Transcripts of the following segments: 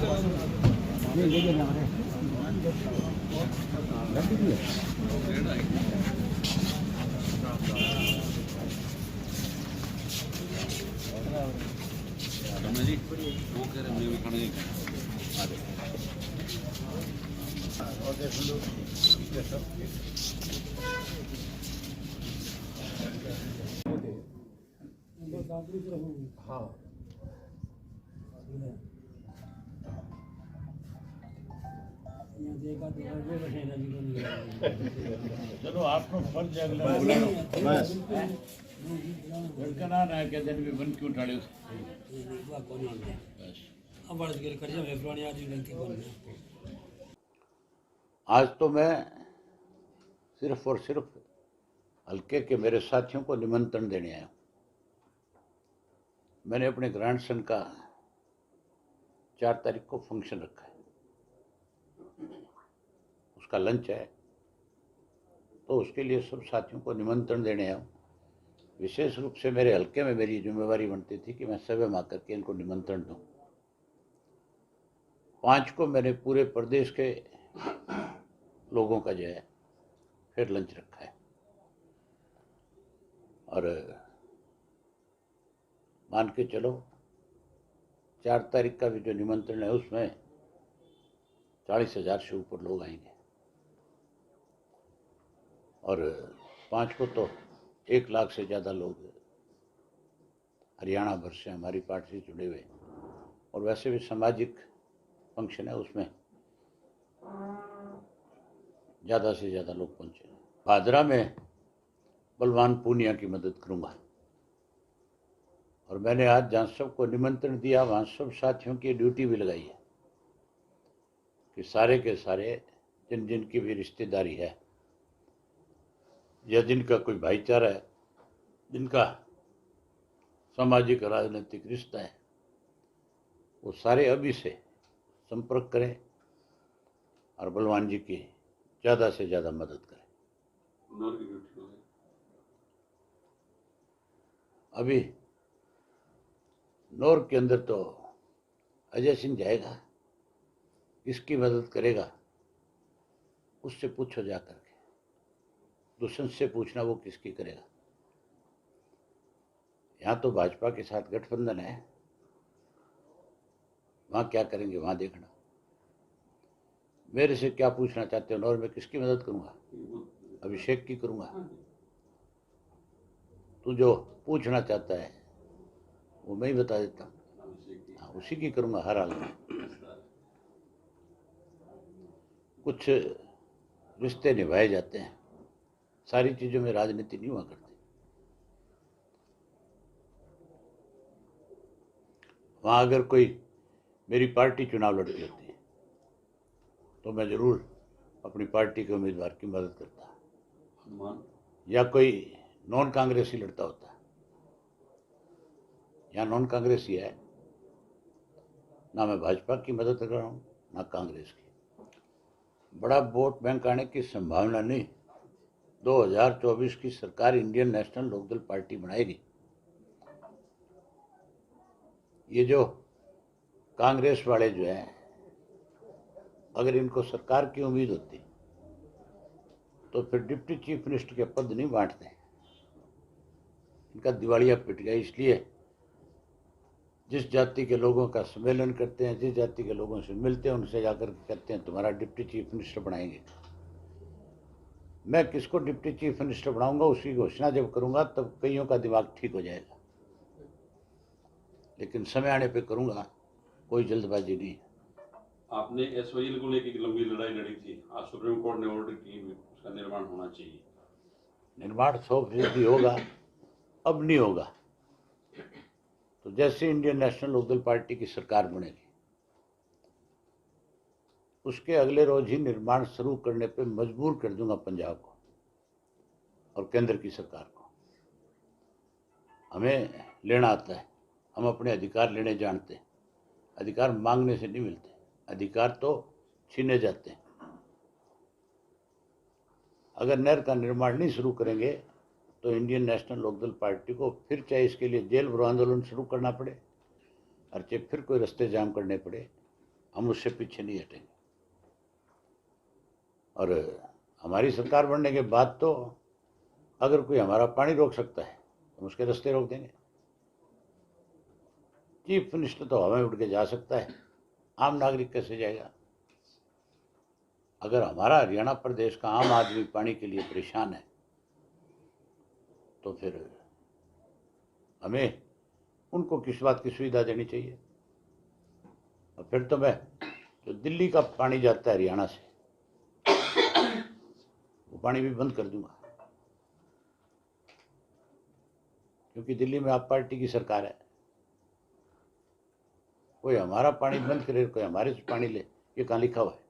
जी वो कह रहे हैं खाने हाँ चलो आपको फर्ज है अगला बस लड़का ना ना क्या दिन में बन क्यों उठाड़े आज तो मैं सिर्फ और सिर्फ हल्के के मेरे साथियों को निमंत्रण देने आया हूँ। मैंने अपने ग्रैंडसन का 4 तारीख को फंक्शन रखा है, उसका लंच है, तो उसके लिए सब साथियों को निमंत्रण देने आया हूँ। विशेष रूप से मेरे हल्के में मेरी जिम्मेवारी बनती थी कि मैं सभा में आकर के इनको निमंत्रण दूँ। 5 को मैंने पूरे प्रदेश के लोगों का जो है फिर लंच रखा है, और मान के चलो 4 तारीख का भी जो निमंत्रण है उसमें 40,000 से ऊपर लोग आएंगे, और 5 को तो 1 लाख से ज़्यादा लोग हरियाणा भर से हमारी पार्टी से जुड़े हुए, और वैसे भी सामाजिक फंक्शन है, उसमें ज़्यादा से ज़्यादा लोग पहुँचे। भादरा में बलवान पूनिया की मदद करूँगा, और मैंने आज जहाँ सबको निमंत्रण दिया वहाँ सब साथियों की ड्यूटी भी लगाई है कि सारे के सारे जिन जिनकी भी रिश्तेदारी है या जिनका कोई भाईचारा है, जिनका सामाजिक राजनीतिक रिश्ता है, वो सारे अभी से संपर्क करें और बलवान जी की ज़्यादा से ज़्यादा मदद करें। अभी नौर के अंदर तो अजय सिंह जाएगा, किसकी मदद करेगा उससे पूछो जा करके, दुष्यंत से पूछना वो किसकी करेगा। यहाँ तो भाजपा के साथ गठबंधन है, वहाँ क्या करेंगे वहाँ देखना। मेरे से क्या पूछना चाहते हो नौर में किसकी मदद करूँगा? अभिषेक की करूँगा? तू जो पूछना चाहता है वो मैं ही बता देता हूँ, हाँ उसी की करूँगा हर हाल में। कुछ रिश्ते निभाए जाते हैं, सारी चीज़ों में राजनीति नहीं हुआ करती। वहाँ अगर कोई मेरी पार्टी चुनाव लड़ती होती है तो मैं ज़रूर अपनी पार्टी के उम्मीदवार की मदद करता, या कोई नॉन कांग्रेसी लड़ता होता। यहाँ नॉन कांग्रेसी है, ना मैं भाजपा की मदद कर रहा हूँ ना कांग्रेस की। बड़ा वोट बैंक आने की संभावना नहीं। 2024 की सरकार इंडियन नेशनल लोकदल पार्टी बनाएगी। ये जो कांग्रेस वाले जो हैं, अगर इनको सरकार की उम्मीद होती तो फिर डिप्टी चीफ मिनिस्टर के पद नहीं बांटते। इनका दिवालिया पिट गया। इसलिए जिस जाति के लोगों का सम्मेलन करते हैं, जिस जाति के लोगों से मिलते हैं, उनसे जाकर कहते हैं तुम्हारा डिप्टी चीफ मिनिस्टर बनाएंगे। मैं किसको डिप्टी चीफ मिनिस्टर बनाऊंगा उसकी घोषणा जब करूंगा तब कईयों का दिमाग ठीक हो जाएगा, लेकिन समय आने पे करूंगा, कोई जल्दबाजी नहीं। आपने एसवाईएल को लेकर लंबी लड़ाई लड़ी थी, आज सुप्रीम कोर्ट ने ऑर्डर की उसका निर्माण होना चाहिए। निर्माण 100% होगा, अब नहीं होगा तो जैसे इंडियन नेशनल लोकदल पार्टी की सरकार बनेगी उसके अगले रोज ही निर्माण शुरू करने पे मजबूर कर दूंगा पंजाब को और केंद्र की सरकार को। हमें लेना आता है, हम अपने अधिकार लेने जानते हैं। अधिकार मांगने से नहीं मिलते, अधिकार तो छीने जाते हैं। अगर नहर का निर्माण नहीं शुरू करेंगे तो इंडियन नेशनल लोकदल पार्टी को फिर चाहे इसके लिए जेल भरो आंदोलन शुरू करना पड़े और चाहे फिर कोई रास्ते जाम करने पड़े, हम उससे पीछे नहीं हटेंगे। और हमारी सरकार बनने के बाद तो अगर कोई हमारा पानी रोक सकता है तो उसके रास्ते रोक देंगे। चीफ मिनिस्टर तो हवा में उड़ के जा सकता है, आम नागरिक कैसे जाएगा? अगर हमारा हरियाणा प्रदेश का आम आदमी पानी के लिए परेशान है तो फिर हमें उनको किस बात की सुविधा देनी चाहिए? और फिर तो मैं जो दिल्ली का पानी जाता है हरियाणा से, वो पानी भी बंद कर दूंगा, क्योंकि दिल्ली में आप पार्टी की सरकार है। कोई हमारा पानी बंद करे, कोई हमारे से पानी ले, ये कहाँ लिखा हुआ है?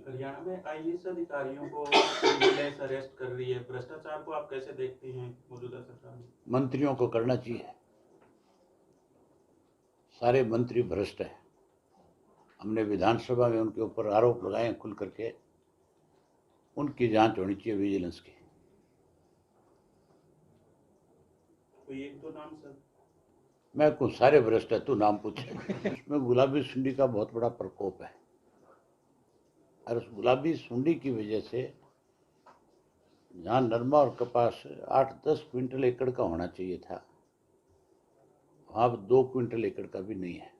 हरियाणा में आईएएस अधिकारियों को पुलिस अरेस्ट कर रही है, भ्रष्टाचार को आप कैसे देखते हैं मौजूदा सरकार में? मंत्रियों को करना चाहिए। सारे मंत्री भ्रष्ट हैं। हमने विधानसभा में उनके ऊपर आरोप लगाए खुल करके, उनकी जांच होनी चाहिए विजिलेंस की। कोई एक दो नाम सर? मैं कुछ सारे भ्रष्ट है, तू नाम पूछे। इसमें गुलाबी सुंडी का बहुत बड़ा प्रकोप है, और उस गुलाबी सुंडी की वजह से जहाँ नरमा और कपास 8-10 क्विंटल एकड़ का होना चाहिए था, वहाँ 2 क्विंटल एकड़ का भी नहीं है।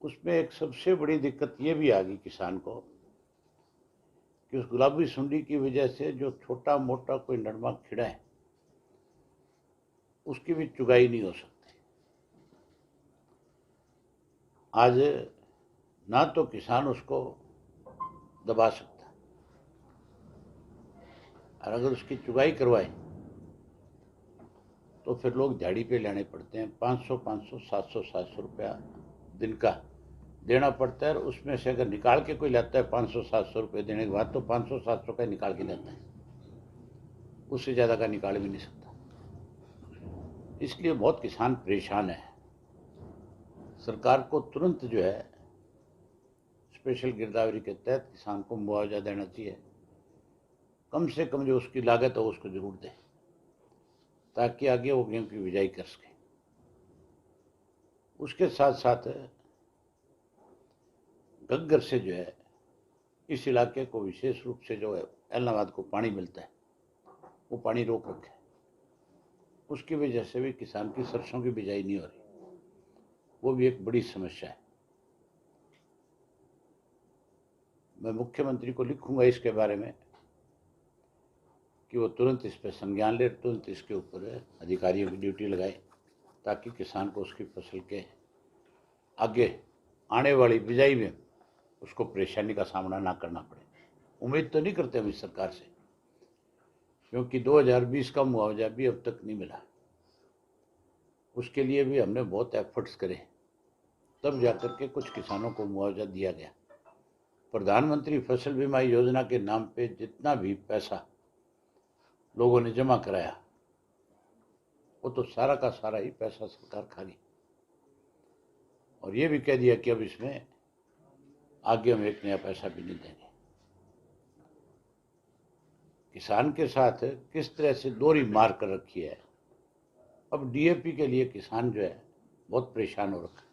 उसमें एक सबसे बड़ी दिक्कत ये भी आ गई किसान को कि उस गुलाबी सुंडी की वजह से जो छोटा मोटा कोई नरमा खिड़ा है उसकी भी चुगाई नहीं हो सकती। आज ना तो किसान उसको दबा सकता, और अगर उसकी चुगाई करवाए तो फिर लोग दिहाड़ी पे लेने पड़ते हैं। 500, 700 रुपया दिन का देना पड़ता है। और उसमें से अगर निकाल के कोई लेता है 500-700 रुपये देने के बाद, तो 500-700 का निकाल के लेता है, उससे ज़्यादा का निकाल भी नहीं सकता। इसलिए बहुत किसान परेशान है। सरकार को तुरंत जो है स्पेशल गिरदावरी के तहत किसान को मुआवजा देना चाहिए। कम से कम जो उसकी लागत है उसको जरूर दे, ताकि आगे वो गेहूं की बिजाई कर सके। उसके साथ साथ घग्गर से जो है इस इलाके को विशेष रूप से जो है एलनाबाद को पानी मिलता है, वो पानी रोक रखे। उसकी वजह से भी किसान की सरसों की बिजाई नहीं हो रही, वो भी एक बड़ी समस्या है। मैं मुख्यमंत्री को लिखूंगा इसके बारे में कि वो तुरंत इस पर संज्ञान ले, तुरंत इसके ऊपर अधिकारियों की ड्यूटी लगाए, ताकि किसान को उसकी फसल के आगे आने वाली बिजाई में उसको परेशानी का सामना ना करना पड़े। उम्मीद तो नहीं करते हम इस सरकार से, क्योंकि 2020 का मुआवजा भी अब तक नहीं मिला। उसके लिए भी हमने बहुत एफर्ट्स करे, तब जाकर के कुछ किसानों को मुआवजा दिया गया। प्रधानमंत्री फसल बीमा योजना के नाम पे जितना भी पैसा लोगों ने जमा कराया, वो तो सारा का सारा ही पैसा सरकार खा गई। और ये भी कह दिया कि अब इसमें आगे हम एक नया पैसा भी नहीं देंगे। किसान के साथ किस तरह से दोहरी मार कर रखी है। अब डीएपी के लिए किसान जो है बहुत परेशान हो रखा है,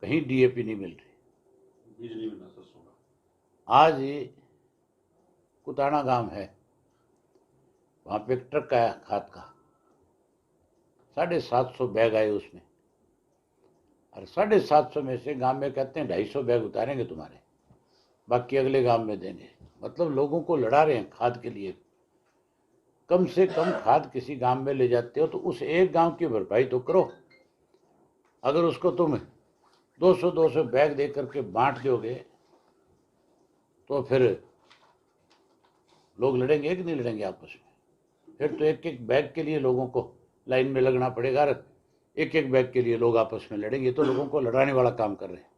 कहीं डीएपी नहीं मिल रही। बीज नहीं मिलना सरसों का। आज ये कुताना गांव है, वहाँ पे एक ट्रक आया खाद का, 750 बैग आए उसमें, और 750 में से गांव में कहते हैं 250 बैग उतारेंगे तुम्हारे, बाकी अगले गांव में देंगे। मतलब लोगों को लड़ा रहे हैं खाद के लिए। कम से कम खाद किसी गांव में ले जाते हो तो उस एक गांव की भरपाई तो करो। अगर उसको तुम 200-200 बैग दे करके बांट दोगे तो फिर लोग लड़ेंगे कि नहीं लड़ेंगे आपस में? फिर तो एक एक बैग के लिए लोगों को लाइन में लगना पड़ेगा, एक एक बैग के लिए लोग आपस में लड़ेंगे। तो लोगों को लड़ाने वाला काम कर रहे हैं।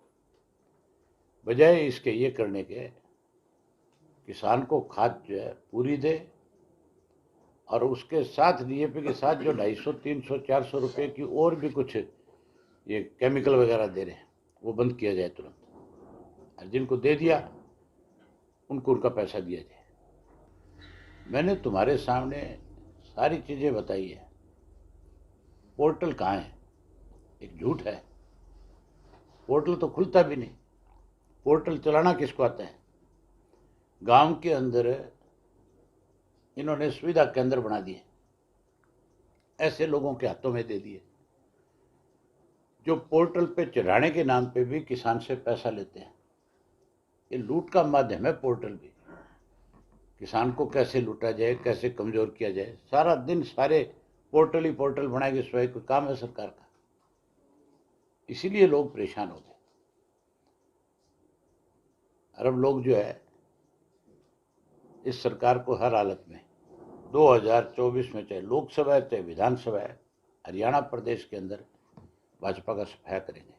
बजाय इसके ये करने के किसान को खाद जो है पूरी दे, और उसके साथ डीएपी के साथ जो 250, 300, 400 रुपये की और भी कुछ ये केमिकल वगैरह दे रहे हैं, वो बंद किया जाए तुरंत। और जिनको दे दिया उनको उनका पैसा दिया जाए। मैंने तुम्हारे सामने सारी चीज़ें बताई है, पोर्टल कहाँ है? एक झूठ है। पोर्टल तो खुलता भी नहीं। पोर्टल चलाना किसको आता है? गांव के अंदर इन्होंने सुविधा केंद्र बना दिए, ऐसे लोगों के हाथों में दे दिए जो पोर्टल पे चढ़ाने के नाम पे भी किसान से पैसा लेते हैं। ये लूट का माध्यम है पोर्टल भी। किसान को कैसे लूटा जाए, कैसे कमजोर किया जाए, सारा दिन सारे पोर्टल ही पोर्टल बनाएंगे। स्वयं कोई काम है सरकार का? इसीलिए लोग परेशान हो गए। अरब लोग जो है इस सरकार को हर हालत में 2024 में, चाहे लोकसभा है चाहे विधानसभा है, हरियाणा प्रदेश के अंदर भाजपा का सफाया करेंगे।